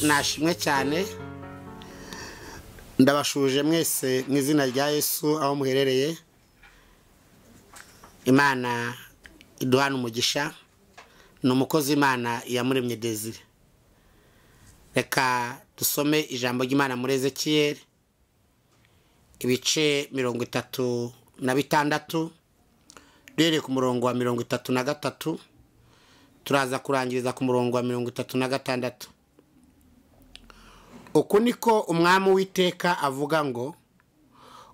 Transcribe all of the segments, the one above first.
nashimwe cyane ndabashuje mwese mu izina rya Yesu aho muherereye. Imana iduhana umugisha, n'umukozi Imana yamuremye Desire. Reka dusome ijambo ry'Imana muri Ezekiyeli ibice 36 duhere ku murongo wa 33 turaza kurangiriza ku murongo wa 36. Uku niko umwami w'Iteka avuga ngo,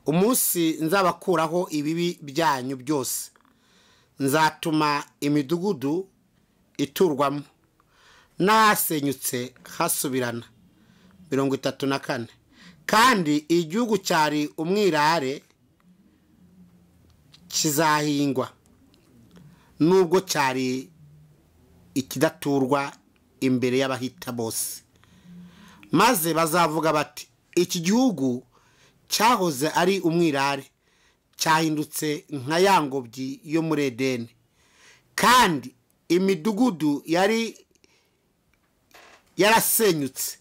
umunsi nzabakuraho ibibi byanyu byose, nzatuma imidugudu iturwamo n'ahasenyutse hasubirana. 34. Kandi igihugu cyari umwirare kizahingwa, nubwo cyari ikidaturwa imbere y'abahita bose. Maze bazavuga bati, iki gihugu cyahoze ari umwirare cyahindutse nka ya ngobyi yo muri Edeni, kandi imidugudu yari yarasenyutse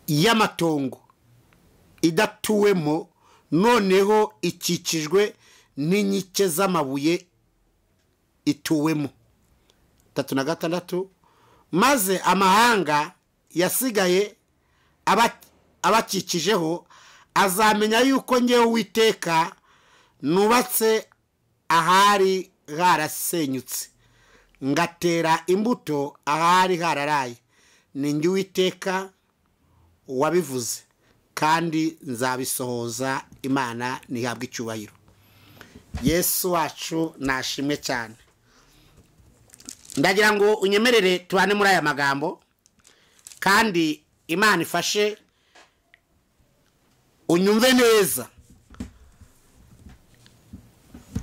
y'amatongo idatuwemo, noneho ikikijwe n'inkike z'amabuye ituwemo. 36. Maze amahanga yasigaye abakikijeho azamenya yuko ngewe Uwiteka nubatse ahari harasenyutse, ngatera imbuto ahari hararaye. Ni nge Uwiteka wabivuze, kandi nzabisohoza. Imana nihabwe icyubahiro. Yesu wacu nashimwe cyane. Ndagira ngo unyemerere tubane muri aya magambo, kandi Imana ifashe unyumve neza.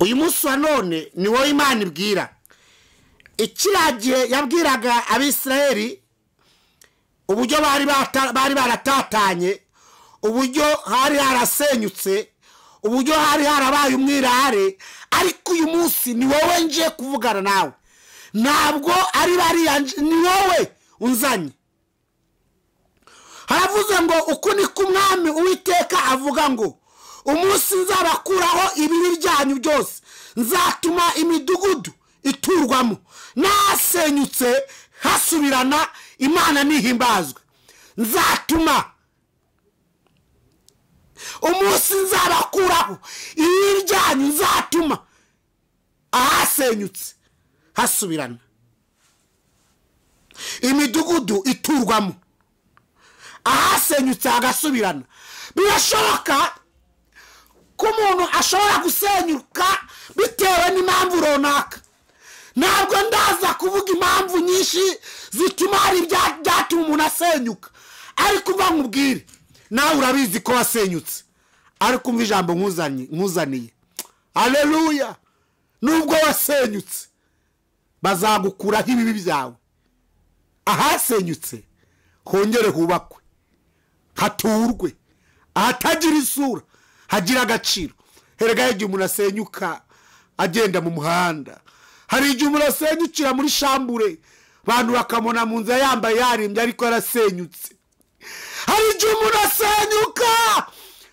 Uyu munsi wa none ni wowe Imana ibwira. Ikiragiye yabwiraga Abisirayeli uburyo bari baratatanye, uburyo hari harasenyutse, uburyo hari harabaye umwirare. Ariko uyu munsi ni wowe nje kuvugana nawe, ntabwo ari bariya, ni wowe unzanye. Haravuze ngo, uku niko umwami Uwiteka avuga ngo, umunsi nzabakuraho ibibi byanyu byose, nzatuma imidugudu iturwamo n'ahasenyutse hasubirana. Imana nihimbazwe. Nzatuma umunsi nzabakuraho ibibi byanyu, nzatuma ahasenyutse hasubirana, imidugudu iturwamo, ahasenyutse hagasubirana. Birashoboka ko umuntu ashobora gusenyuka bitewe n'impamvu runaka. Ntabwo ndaza kuvuga impamvu nyinshi zituma hari byatuma umuntu asenyuka, ariko uva nkubwire, nawe urabizi ko wasenyutse. Ariko umva ijambo nkuzaniye. Haleluya! Nubwo wasenyutse, bazagukuraho ibibi byawe. Ahasenyutse hongere hubakwe, haturwe, ahatagira isura hagira agaciro. Herega igihe umuntu asenyuka agenda mu muhanda, hari igihe umuntu asenyukira muri shambure, abantu bakamona mu nzira yambaye yarimbye ariko yarasenyutse. Hari igihe umuntu asenyuka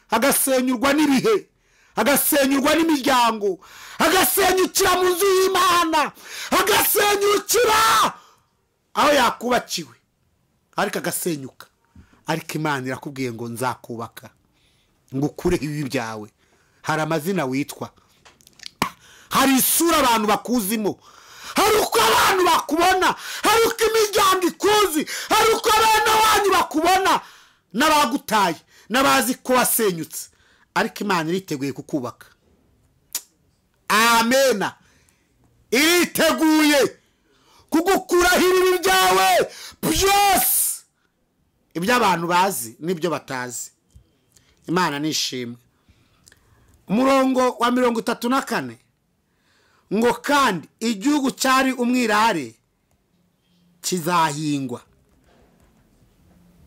agasenyurwa n'ibihe, agasenyurwa n'imiryango, agasenyukira mu nzu y'Imana, agasenyukira aho yakubakiwe, ariko agasenyuka. Ariko Imana irakubwiye ngo, nzakubaka, ngukureho ibibi byawe. Hari amazina witwa, hari isura abantu bakuzimo, hari uko abantu bakubona, hari uko imiryango ikuzi, hari uko abana wanyu bakubona, n'abagutaye n'abazi ko wasenyutse. Ariko Imana iriteguye kukubaka. Amena. Iriteguye kugukuraho ibibi byawe byose, ibyo abantu bazi n'ibyo batazi. Imana nishimwe. Umurongo wa 34 ngo, kandi igihugu cyari umwirare kizahingwa,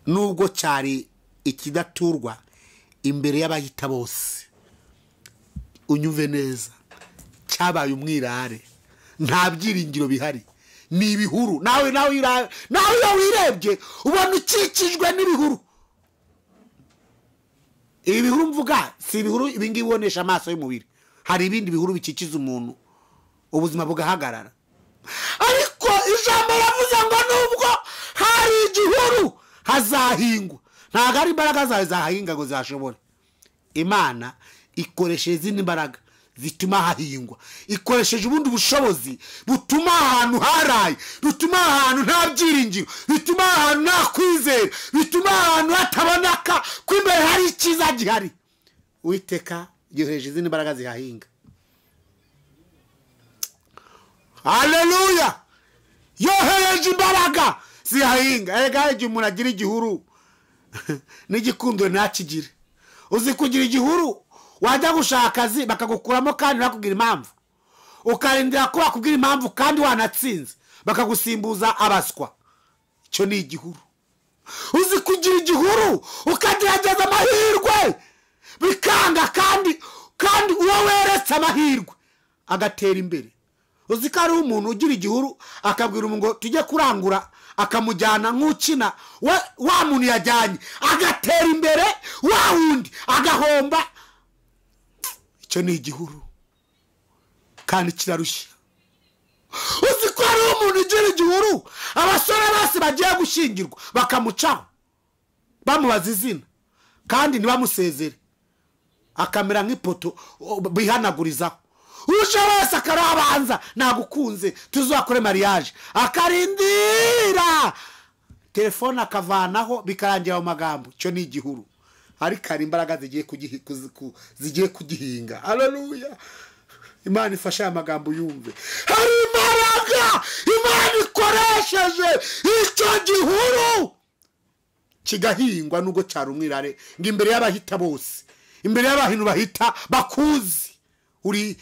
nubwo cyari ikidaturwa imbere y'abahita bose. Unyumve neza, cyabaye umwirare, nta byiringiro bihari, ni ibihuru. Nawe iyo wirebye ubona ukikijwe n'ibihuru. Ibihuru mvuga si ibihuru ibingi bibonesha amaso y'umubiri, hari ibindi bihuru bikikiza umuntu ubuzima bugahagarara. Ariko ijambo yavuze ngo nubwo hari igihuru hazahingwa. Ntago ari imbaraga zawe zahinga ngo zashobore. Imana ikoresheje izindi mbaraga zituma hahingwa, ikoresheje ubundi bushobozi butuma ahantu haraye, bituma ahantu nta byiringiro, bituma ahantu nta kwizera, bituma ahantu hataboneka ko imbere hari icyiza gihari. Uwiteka yohereje izindi mbaraga zihahinga. Haleluya! Yohereje imbaraga zihahinga. Erega igihe umuntu agira igihuru n'igikundo ntakigire. Uzi kugira igihuru wajya gushaka akazi bakagukuramo kandi bakubwira impamvu, ukarindira ko bakubwira impamvu kandi wanatsinze bakagusimbuza abaswa. Icyo ni igihuru. Uzi kugira igihuru ukagerageza amahirwe bikanga kandi uwo weretse amahirwe agatera imbere. Uzi ko ari umuntu ugira igihuru akabwira umuntu ngo tujye kurangura, akamujyana nk'ukina wa muntu yajyanye agatera imbere, wa wundi agahomba. Icyo ni igihuru kandi kirarushya. Uzi ko ari umuntu ugira igihuru abasore bose bagiye gushyingirwa bakamucaho bamubaza izina kandi ntibamusezere, akamera nk'ipoto bihanagurizaho. Uje wese akarabanza nagukunze tuzakore mariage, akarindira telefone akavanaho bikarangira mu magambo. Cyo ni igihuru. Ariko hari imbaraga zigiye kugihinga. Haleluya! Imana ifasha amagambo yumve. Hari imbaraga Imana ikoresheje icyo gihuru kigahingwa nubwo cyari umwirare, ngo imbere y'abahita bose, imbere y'abantu bahita bakuzi. Uri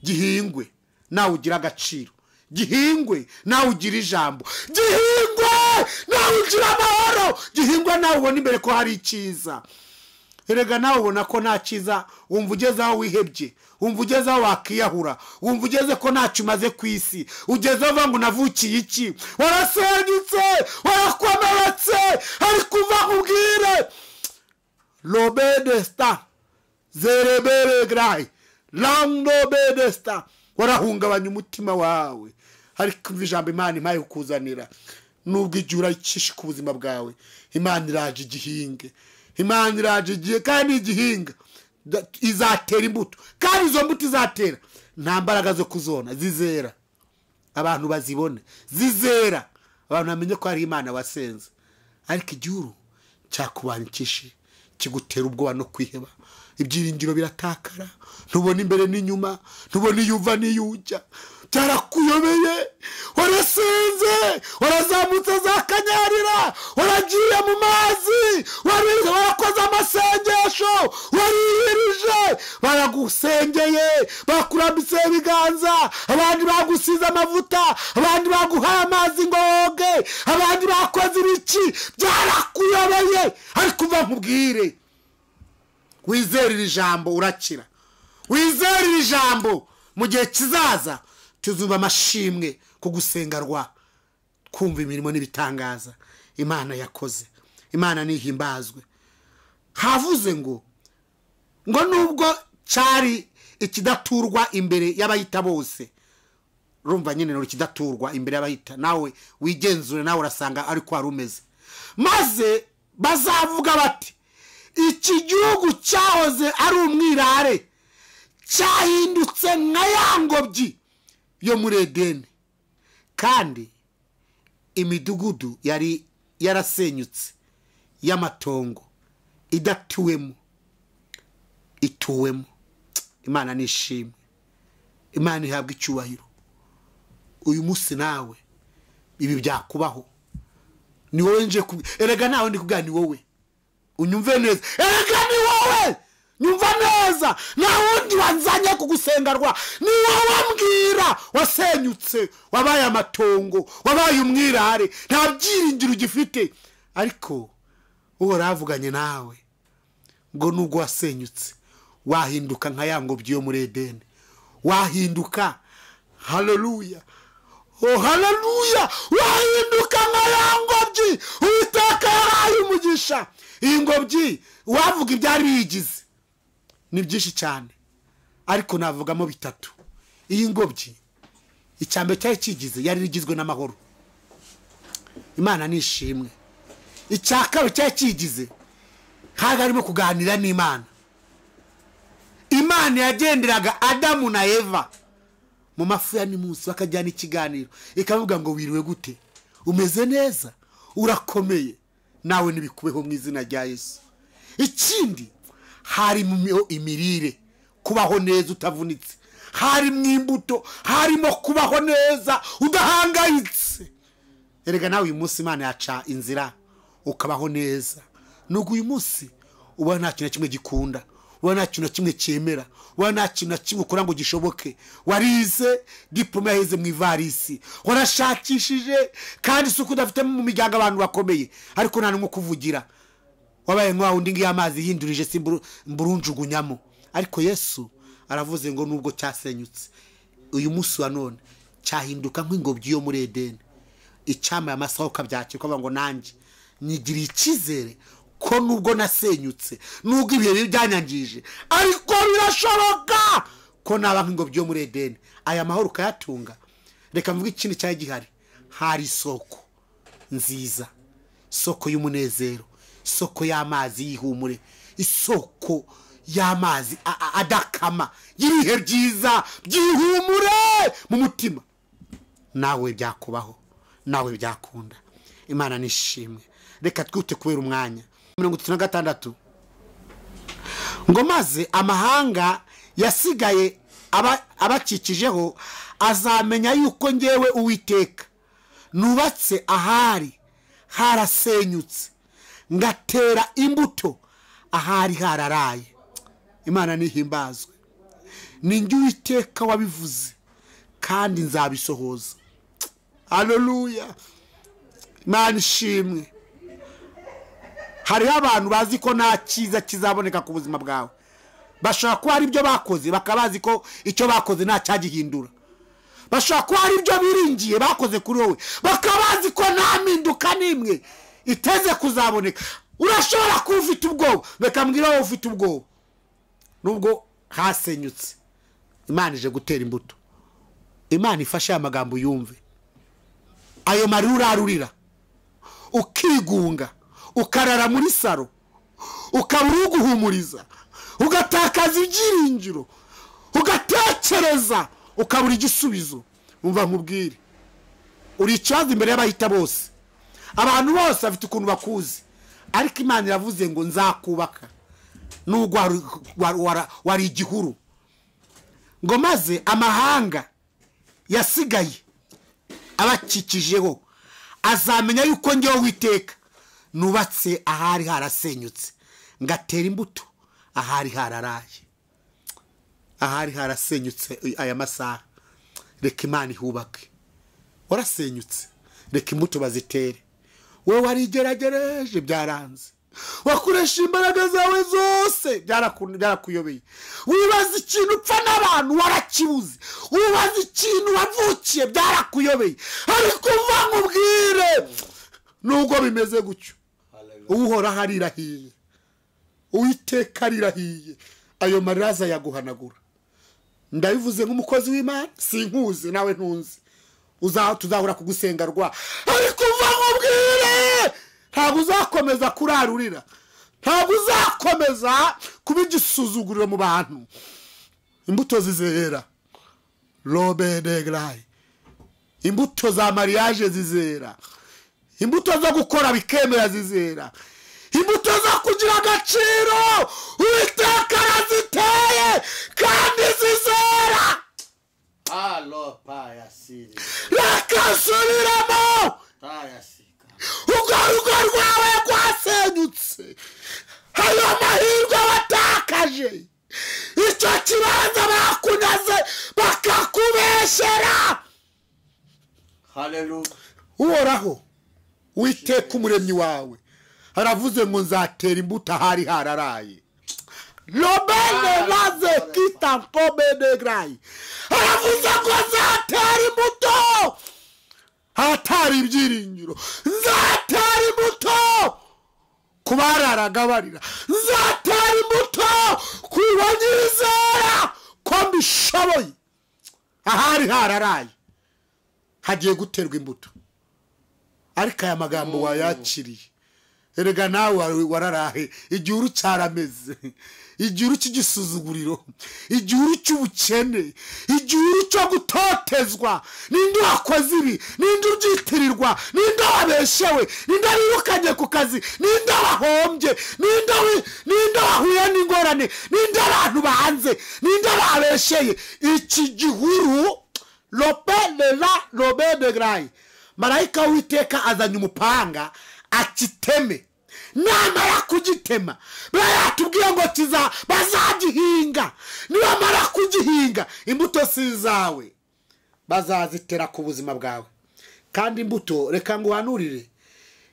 gihingwe nawe ugira agaciro, gihingwe nawe ugira ijambo, gihingwe nawe ugira amahoro, gihingwe nawe ubona imbere ko hari icyiza. Erega nawe ubona ko nta cyiza, wumva ugeze aho wihebye, wumva ugeze aho wakiyahura, wumva ugeze ko ntacyo umaze ku isi, ugeze aho ngo navukiye iki, warasenyutse, warakomeretse. Ariko uva nkubwire lobedesta zerebere grayi lando bedesta, warahungabanya umutima wawe. Ariko ijambo Imana impaye kukuzanira, nubwo ijura icishe ku buzima bwawe, Imana iraje igihinge. Imana iraje igihe kandi igihinga izatera imbuto, kandi izo mbuto izatera nta mbaraga zo kuzona, zizera abantu bazibone, zizera abantu bamenye ko ari Imana wasenze. Ariko igihuru cyakubanyikishe kigutera ubwoba no kwiheba, ibyiringiro biratakara, ntubona imbere n'inyuma, ntubona iyuva n'iyujya, byarakuyobeye. Warasenze, warazamutse za Kanyarira, waragiye mu mazi, warakoze amasengesho, wariyirije, baragusengeye, bakurambitse ibiganza, abandi bagusize amavuta, abandi baguhaye amazi ngo woge, abandi bakoze ibiki, byarakuyobeye. Ariko uva nkubwire, wizere iri jambo urakira. Wizere iri jambo, mu gihe kizaza tuzuba amashimwe kugusengwa, kumva imirimo n'ibitangaza Imana yakoze. Imana nihimbazwe. Havuze ngo nubwo cyari ikidaturwa imbere y'abahita bose. Rumva nyine no kidaturwa imbere y'abahita, nawe wigenzure, nawe urasanga ariko warumeze. Maze bazavuga bati iki gihugu cyahoze ari umwirare cyahindutse nka yangobyi yo muri Edeni, kandi imidugudu yari yarasenyutse y'amatongo idatuwemo ituwemo. Imana nishimwe, Imana ihabwa icyubahiro. Uyu munsi nawe ibi byakubaho, ni wowe nje erega nawe ndi kubwira ni wowe, unyumve neza. Erega ni wowe, nyumva neza, na wundi wanzanye kugusengerwa ni wowe. Mbwira, wasenyutse, wabaye amatongo, wabaye umwirare, nta byiringiro ugifite. Ariko uwo ravuganye nawe ngo nubwo wasenyutse wahinduka nka yangobyi yo muri Edeni, wahinduka. Haleluya! oh haleluya, wahinduka nka ya ngobyi Uwiteka yahaye umugisha. Iyi ngobyi wavuga ibyari biyigize ni byinshi cyane, ariko navugamo bitatu. Iyi ngobyi icyambe cyari kigize yari rigizwe n'amahoro, Imana nishimwe. Icyakabiri cyari kigize harimo kuganira n'Imana. Imana yagenderaga Adamu na Eva mu mafu ya nimunsi bakajyana ikiganiro, ikavuga ngo wiriwe gute, umeze neza, urakomeye, nawe nibikubeho mu izina rya Yesu. Ikindi hari mu imirire, kubaho neza utavunitse, hari mu imbuto, harimo kubaho neza udahangayitse. Erega nawe uyu munsi Imana yaca inzira ukabaho neza. Nuko uyu munsi ubona nta kintu kimwe gikunda, ubona nta kintu kimwe cyemera, ubona nta kintu kimwe ukora ngo gishoboke. Warize diplome yaheze mu ivarisi, warashakishije kandi suko udafite mu miryango abantu bakomeye, ariko nta numwe kuvugira. Wabaye nk'aho undi ngiye amazi yindurije simburunjugunyamo. Ariko Yesu aravuze ngo nubwo cyasenyutse, uyu munsi wa none cyahinduka nk'ingobyi yo muri Edeni. Icyama y'amasaho kabyakirwa ngo nanjye nigiriye icyizere ko nubwo nasenyutse, nubwo ibihe byanyangije, ariko birashoboka ko naba nk'ingobyi yo muri Edeni. Aya mahoro ukayatunga. Reka mvuge ikindi cyari gihari. Hari isoko nziza, isoko y'umunezero, isoko y'amazi y'ihumure, isoko y'amazi adakama, y'ibihe byiza byihumure mu mutima. Nawe byakubaho, nawe byakunda. Imana nishimwe. Reka twite kubera umwanya. 36 ngo maze amahanga yasigaye abakikijeho azamenya yuko ngewe Uwiteka nubatse ahari harasenyutse, ngatera imbuto ahari hararaye. Imana nihimbazwe. Ni njye Uwiteka wabivuze kandi nzabisohoza. Haleluya. Imana ishimwe. Hariho abantu bazi ko nta cyiza kizaboneka ku buzima bwawe. Bashaka ko hari ibyo bakoze bakabazi ko icyo bakoze nta cyagihindura. Bashaka ko hari ibyo biringiye bakoze kuri wowe bakabazi ko nta mpinduka nimwe iteze kuzaboneka. Urashobora kuba ufite ubwoba, reka mbwira wowe ufite ubwoba nubwo hasenyutse. Imana ije gutera imbuto. Imana ifashe amagambo yumve. Ayo marira urarurira, ukigunga, ukarara muri saro, ukabura uguhumuriza, ugatakaza ibyiringiro, ugatekereza, ukabura igisubizo. Umva nkubwire, uri ikibazo imbere y'abahita bose. Abantu bose bafite ukuntu bakuzi, ariko Imana iravuze ngo nzakubaka nubwo wari igihuru. Ngo maze amahanga yasigaye abakikijeho azamenya yuko ngewe Uwiteka nubatse ahari harasenyutse, ngatera imbuto ahari hararaye. Ahari harasenyutse aya masaha, reka Imana ihubake. Warasenyutse, reka imbuto bazitere. Wowe warigeragereje byaranze, wakoresha imbaraga zawe zose byarakuyobeye. Wibaza ikintu upfa n'abantu warakibuze, wibaza ikintu wavukiye byarakuyobeye, ariko uva nkubwire nubwo bimeze gutyo, Uhora harirahiye, Uwiteka arirahiye. Ayo marira azayaguhanagura. Ndabivuze nk'umukozi w'Imana, sinkuzi nawe ntunzi, tuzahura kugusengarwa, ariko uva nkubwire ntabwo uzakomeza kurarurira, ntabwo uzakomeza kuba igisuzuguriro mu bantu. Imbuto zizera robe de graye, imbuto za mariage zizera, imbuto zo gukora bikemera zizera, imbuto zo kugira agaciro Uwiteka araziteye kandi zizera. Alo payasiri Rakasubiramo payasika ugaruka rwawe rwasenyutse, ayo mahirwe watakaje, icyo kibanza bakunaze bakakubeshyera. haleluya. Uhoraho Uwiteka umuremyi wawe aravuze ngo nzatera imbuto ahari hararaye. Lobene maze kitampobe de grayi, aravuze ngo nzatera imbuto hari ibyiringiro, nzatera imbuto ku bararaga barira, nzatera imbuto ku banyizera ko mbishoboye. Ahari hararaye hagiye guterwa imbuto, ariko aya magambo wayakiriye. Erega nawe wararahe, igihuru cyarameze, igihuru cy'igisuzuguriro, igihuru cy'ubukene, igihuru cyo gutotezwa. Ninde wakoze ibi? Ninde ubyitirirwa? Ninde wabeshewe? Ninde wirukanye ku kazi? Ninde wahombye? Ninde wahuye n'ingorane? Ninde abantu banze? Ninde babesheye? Iki gihuru lobe de grayi, marayika w'Uwiteka azanye umupanga akiteme. Namara kugitema bayatubwiye ngo bazagihinga. Nibamara kugihinga imbuto si zawe, bazazitera ku buzima bwawe. Kandi imbuto, reka ngo uhanurire,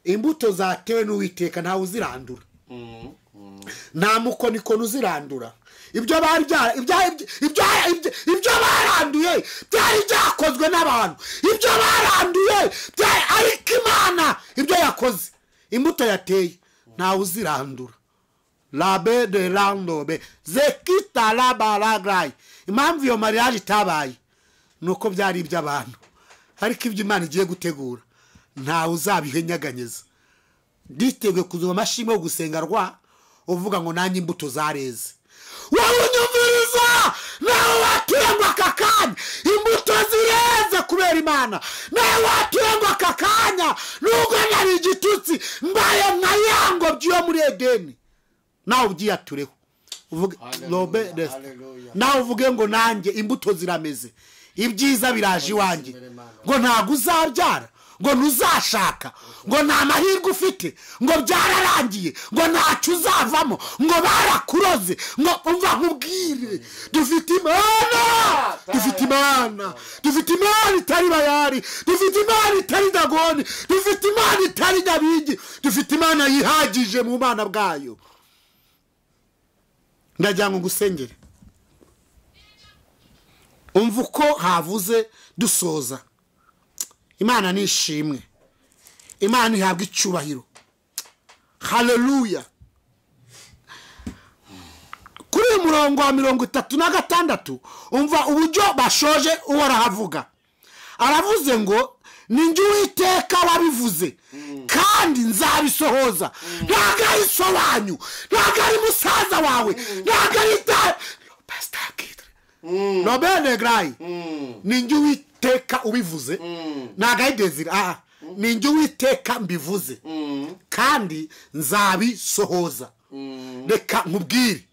imbuto zatewe n'Uwiteka ntawe uzirandura. Nta mukonikoni uzirandura. Ibyo baranduye byari byakozwe n'abantu, ibyo baranduye ariko Imana ibyo yakoze, imbuto yateye ntawe uzirandura. Labe de landobe zekita la baragrayi. Impamvu iyo mariage itabaye nuko byari iby'abantu, ariko ibyo Imana igiye gutegura ntawe uzabihenyaganyeza. Nditeguye kuzuba amashimwe yo gusenga rwa uvuga ngo nanjye imbuto zareze. Wowe unyumviriza nawe watuye ngo aka kanya imbuto zireze kubera Imana. Nawe watuye ngo aka kanya nubwo nari igitutsi mbaye nka yango byo muri Edeni, nawe ubyiyatureho uvuge lobe desta. Nawe uvuge ngo nanjye imbuto zirameze, ibyiza biraje iwanjye, ngo ntago uzabyara, ngo ntuzashaka, ngo nta mahirwe ufite, ngo byararangiye, ngo ntacyo uzavamo, ngo barakuroze, ngo umva nkubwire, dufite Imana, dufite Imana, dufite Imana itari Bayali, dufite Imana itari Dagoni, dufite Imana itari Nyabingi, dufite Imana yihagije mu bana bwayo. Ndagira ngo ngusengere umva uko havuze dusoza. Imana nishimwe, Imana ihabwa icyubahiro. Haleluya. Kuri umurongo wa 36 umva uburyo bashoje uwarahavuga. Aravuze ngo ninjye Uwiteka wabivuze kandi nzabisohoza. Ntago ari sobanyu, ntago ari musaza wawe, ntago ari Pastor Kidre. Nobene grayi. Ninjye Uwiteka ubivuze, ntago ari Desire. Ninjye Uwiteka mbivuze kandi nzabisohoza. Reka nkubwire,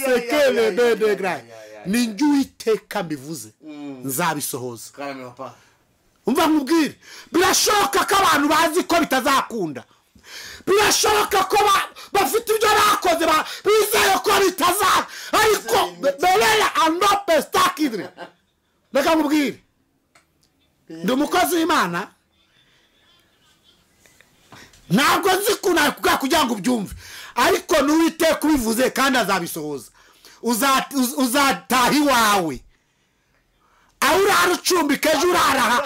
sekele bede grayi. Ninjye Uwiteka mbivuze nzabisohoza. Umva nkubwire, birashoboka ko abantu bazi ko bitazakunda, birashoboka ko bafite ibyo bakoze bizeye ko bitazakunda, ariko berera anope stakidre. Reka nkubwire, ndi umukozi w'Imana, ntabwo nzi kugira ngo ubyumve, ariko n'Uwiteka ubivuze kandi azabisohoza. Uzataha iwawe, aho urara ucumbika, ejo uraraha,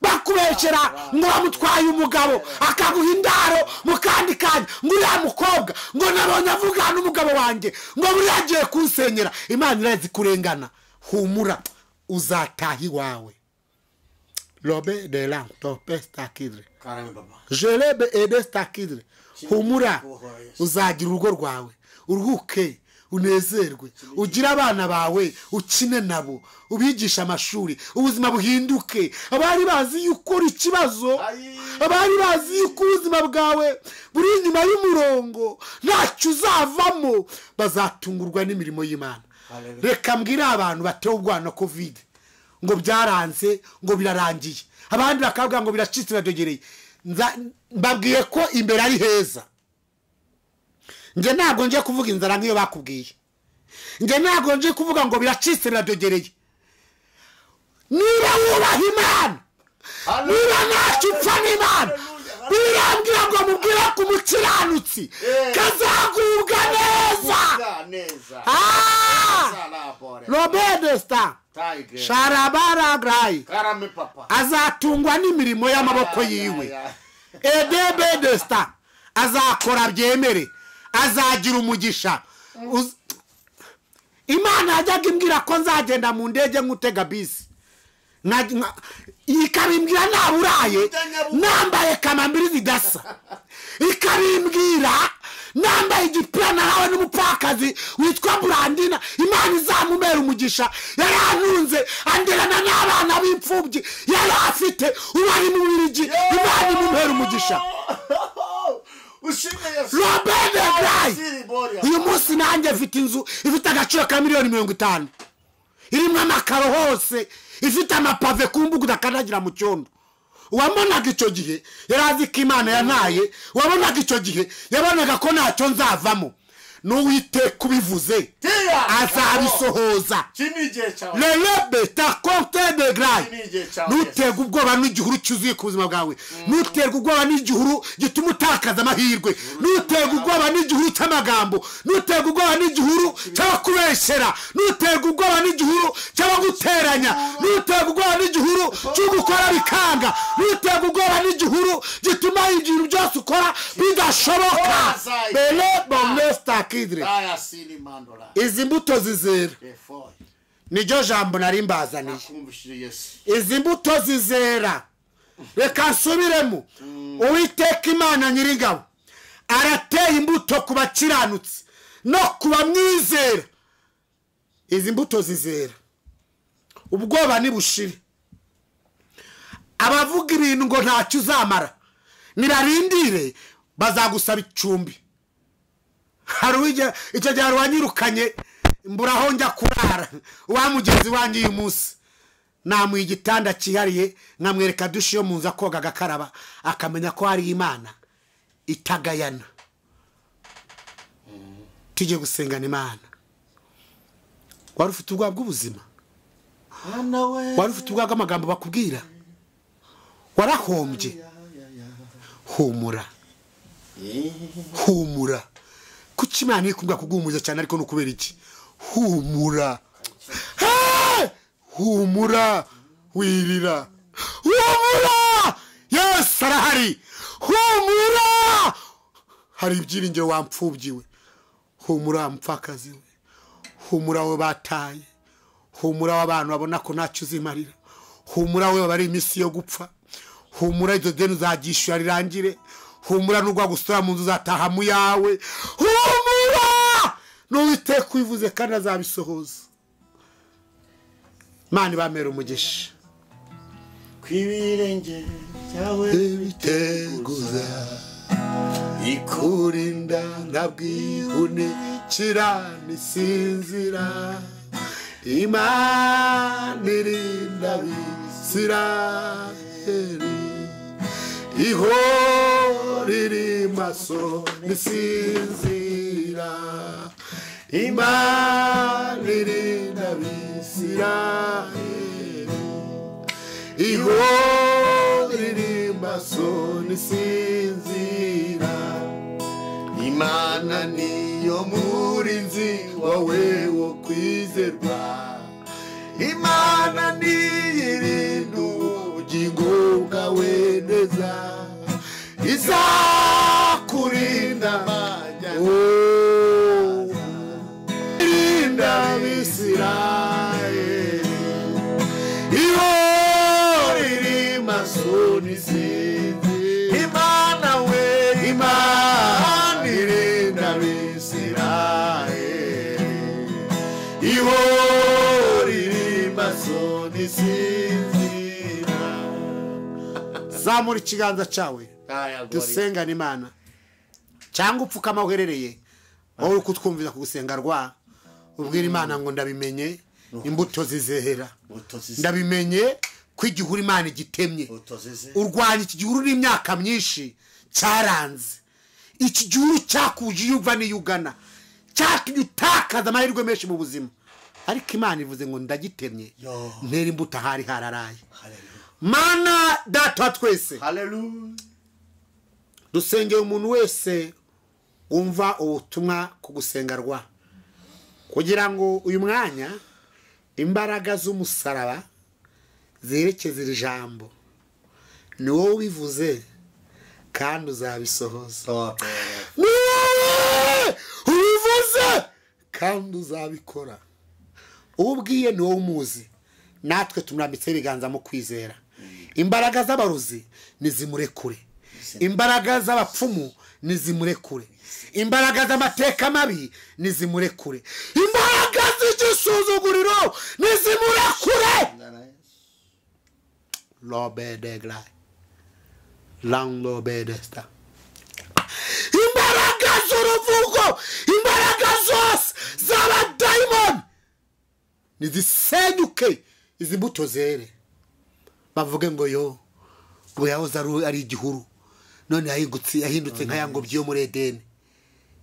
bakubekera ngo bamutwaye umugabo akaguha indaro mu kandi kanya, ngo uriya mukobwa ngo nabonye avugana n'umugabo wanjye ngo buriya agiye kunsenyera. Imana irazi kurengana. Humura, uzataha iwawe. Lobe de la tope stakidre. Jelebe ede stakidre. Humura, uzagira urugo rwawe, uruhuke, unezerwe, ugira abana bawe, ukine nabo, ubigisha amashuri, ubuzima buhinduke. Abari bazi yuko uri ikibazo, abari bazi yuko ubuzima bwawe buri inyuma y'umurongo, ntacyo uzavamo, bazatungurwa n'imirimo y'Imana. Reka mbwira abantu batewe ubwoba na Covid ngo byaranze, ngo birarangiye, abandi bakavuga ngo biracitse biradogereye. Mbabwiye ko imbere ari heza. Nje ntabwo nje kuvuga inzara nk'iyo bakubwiye, nje ntabwo nje kuvuga ngo biracitse biradogereye. Niba wubaha Imana, niba ntacyo upfa n'Imana, birambwira ngo mubwire ku mukiranutsi kazagubwa neza. Robedesta Tiger. Sharabaragrai Karame papa. azatungwa n'imirimo y'amaboko yiwe. Edebedesta azakora byemere, azagira umugisha. Imana yajyaga imbwira ko nzagenda mu ndege nk'utega bisi, ikabimbwira naburaye nambaye kamambiri zidasa, ikabimbwira nambaye igipira nawe n'umupfakazi witwa Brandina. Imana izamumera umugisha. yarantunze anderana n'abana b'imfubyi yari afite ubari mu Bubiligi. Imana imumera umugisha. Robert Gray uyu munsi nanjye mfite inzu ifite agaciro ka $50,000,000, irimo amakaro hose, ifite amapave ku mbuga udakanagira mu cyondo. Wabonaga icyo gihe yarazi ko Imana yantaye, wabonaga icyo gihe yabonaga ko ntacyo nzavamo. N'Uwiteka kubivuze azabisohoza. Lelebe ta compte de Gray. Nuterwa ubwoba n'igihuru cyuzuye ku buzima bwawe. Nuterwa ubwoba n'igihuru gituma utakaza amahirwe. Nuterwa ubwoba n'igihuru cy'amagambo. Nuterwa ubwoba n'igihuru cy'abakubeshyera. Nuterwa ubwoba n'igihuru cy'abaguteranya. Nuterwa ubwoba n'igihuru cyo gukora bikanga. Nuterwa ubwoba n'igihuru gituma ibintu byose ukora bidashoboka. Bele bomesta kidre. Izi mbuto zizera niryo jambo nari mbazaniye. Izi mbuto zizera, reka nsubiremo. Uwiteka Imana Nyir'ingabo arateye imbuto ku bakiranutsi no ku bamwizera. Izi mbuto zizera, ubwoba nibushire. Abavuga ibintu ngo ntacyo uzamara nirarindire bazagusaba icumbi. Haruije icyo gihe wanyirukanye mburaho njya kurara, wa mugenzi wanjye uyu munsi namuye igitanda cyihariye, nkamwereka dushe yo munza koga agakaraba, akamenya ko hari Imana itagayana. Tujye gusengana Imana. Wari ufite ubwoba bw'ubuzima, wari ufite ubwoba bw'amagambo bakubwira, warahombye. Humura, humura. Kuki Imana ikubwa kugumuza cyane ariko nukubera iki? Humura. Humura, wirira. Humura, Yesu arahari. Humura, hari ibyiringiro wampfubyiwe. Humura mpfakazi we. Humura we bataye. Humura w'abantu babona ko ntacyo uzimarira. Humura we bari imisi yo gupfa. Humura izo deni uzagishura rirangire. Humura n'ugwa gusura mu nzu zataha mu yawe. Humura, n'Uwiteka kwivuze kandi azabisohoza. Imana ibamera umugisha. Kwibirenge cyawe biteguza ikurinda nkabwihune kiranisinzira. Imana irinda Abisirayeli, ihoriri maso nisinzira. Imana irinda Abisirayeli, ihoriri maso nisinzira. Imana niyo murinzi wawe wo kwizerwa. Imana niyirinda ubugingo bwawe neza. Izakurinda irinda Abisirayeli, ihoriri maso nisinzira. Imana we, Imana irinda Abisirayeli, ihoriri maso nisinzira. Zamura ikiganza cyawe dusengana Imana, cyangwa upfukama uherereye wowe uri kutwumviza kugusenga rwa ubwira Imana ngo ndabimenye imbuto zizehera. Ndabimenye ko igihuru Imana igitemye. Urwanya iki gihuru n'imyaka myinshi cyaranze. Iki gihuru cyakuje yuva n'iyugana, cyatumye utakaza amahirwe menshi mu buzima, ariko Imana ivuze ngo ndagitemye ntera imbuto ahari hararaye. Mana data twese, haleluya, dusengeye umuntu wese umva ubutumwa kugusenga rwa, kugira ngo uyu mwanya imbaraga z'umusaraba zerekeza iri jambo ni wowe ubivuze kandi uzabisohoza. Ni wowe ubivuze kandi uzabikora. Ubwiye ni wowe umuzi, natwe tumurambitse ibiganza mu kwizera. Imbaraga z'abarozi nizimurekure, imbaraga z'abapfumu nizimurekure, imbaraga z'amateka mabi nizimurekure, imbaraga z'igisuzuguriro nizimurekure. Lobedegla Langobedesta. Imbaraga z'uruvugo, imbaraga zose z'abadayimoni nizisenyuke, izi mbuto zere. Bavuge ngo yo ngo yahoze ari igihuru none yahindutse nka yangobyi yo muri Edeni.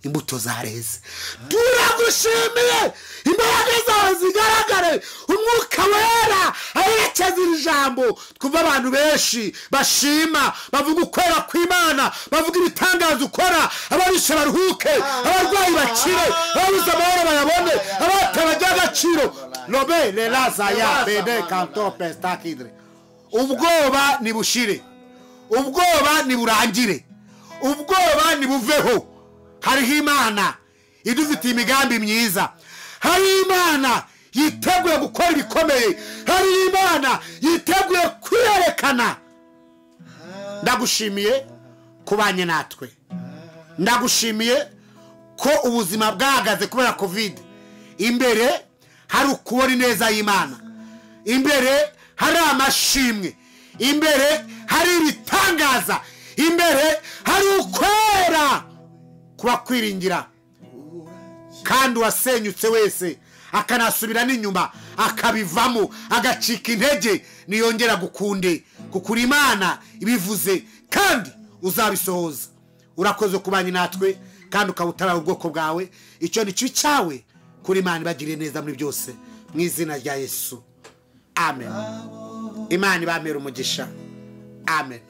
Imbuto zareze. Turagushimiye, imbaraga zawe zigaragare, umwuka wera aherekeza iri jambo. Twumva abantu benshi bashima, bavuga ukwera kw'Imana, bavuga ibitangaza ukora, ababishe baruhuke, abarwayi bakire, ababuze amahoro bayabone, abatabajya agaciro. Lobe le lazaya bede kanto pestakidre. Ubwoba nibushire, ubwoba niburangire, ubwoba nibuveho. Hariho Imana idufitiye imigambi myiza, hari Imana yiteguye gukora ibikomeye, hari Imana yiteguye kwiyerekana. Ndagushimiye kubanye natwe, ndagushimiye ko ubuzima bwahagaze kubera covid. Imbere hari ukubona neza y'Imana, imbere hari amashimwe, imbere hari ibitangaza, imbere hari ukwera kuba kwiringira. Kandi wasenyutse wese akanasubira n'inyuma akabivamo agacika intege niyongera gukunde, kuko Imana ibivuze kandi uzabisohoza. Urakoze kubanye natwe kandi ukabutabara ubwoko bwawe. Icyo ni cyo cyawe kuri Imana ibagiriye neza muri byose, mu izina rya Yesu, amen. Imana ibamere umugisha, amen.